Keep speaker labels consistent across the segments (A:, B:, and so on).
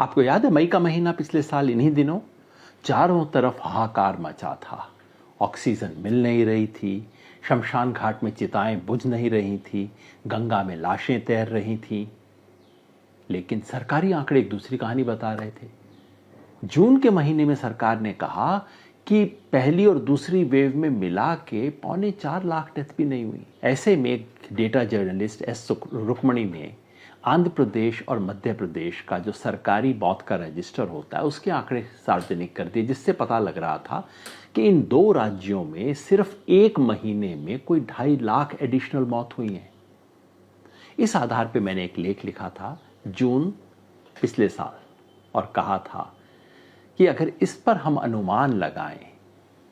A: आपको याद है मई का महीना पिछले साल इन्हीं दिनों चारों तरफ हाहाकार मचा था। ऑक्सीजन मिल नहीं रही थी, शमशान घाट में चिताएं बुझ नहीं रही थी, गंगा में लाशें तैर रही थीं। लेकिन सरकारी आंकड़े एक दूसरी कहानी बता रहे थे। जून के महीने में सरकार ने कहा कि पहली और दूसरी वेव में मिला के 3.25 लाख डेथ भी नहीं हुई। ऐसे में एक डेटा जर्नलिस्ट एस रुक्मणी ने आंध्र प्रदेश और मध्य प्रदेश का जो सरकारी मौत का रजिस्टर होता है उसके आंकड़े सार्वजनिक कर दिए, जिससे पता लग रहा था कि इन दो राज्यों में सिर्फ एक महीने में कोई 2.5 लाख एडिशनल मौत हुई है। इस आधार पे मैंने एक लेख लिखा था जून पिछले साल और कहा था कि अगर इस पर हम अनुमान लगाएं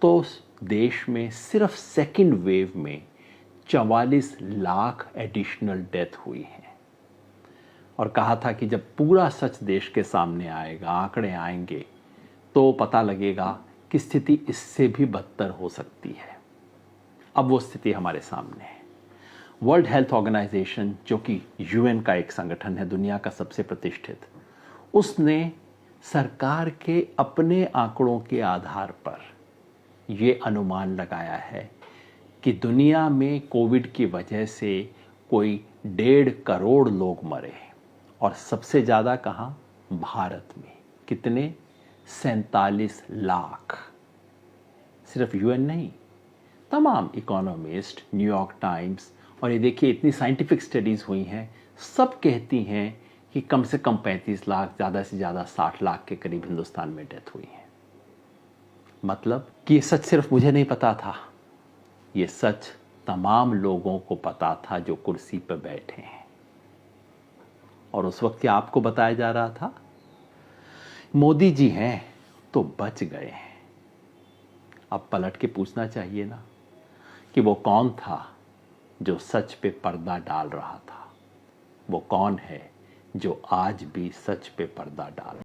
A: तो देश में सिर्फ सेकेंड वेव में 44 लाख एडिशनल डेथ हुई है। और कहा था कि जब पूरा सच देश के सामने आएगा, आंकड़े आएंगे, तो पता लगेगा कि स्थिति इससे भी बदतर हो सकती है। अब वो स्थिति हमारे सामने है। वर्ल्ड हेल्थ ऑर्गेनाइजेशन, जो कि यूएन का एक संगठन है, दुनिया का सबसे प्रतिष्ठित, उसने सरकार के अपने आंकड़ों के आधार पर ये अनुमान लगाया है कि दुनिया में कोविड की वजह से कोई 1.5 करोड़ लोग मरे, और सबसे ज़्यादा कहाँ? भारत में। कितने? 47 लाख। सिर्फ यूएन नहीं, तमाम इकोनॉमिस्ट, न्यूयॉर्क टाइम्स, और ये देखिए इतनी साइंटिफिक स्टडीज़ हुई हैं, सब कहती हैं कि कम से कम 35 लाख, ज़्यादा से ज़्यादा 60 लाख के करीब हिंदुस्तान में डेथ हुई है। मतलब कि ये सच सिर्फ मुझे नहीं पता था, ये सच तमाम लोगों को पता था जो कुर्सी पर बैठे हैं। और उस वक्त क्या आपको बताया जा रहा था? मोदी जी हैं तो बच गए हैं। अब पलट के पूछना चाहिए ना कि वो कौन था जो सच पे पर्दा डाल रहा था? वो कौन है जो आज भी सच पे पर्दा डाल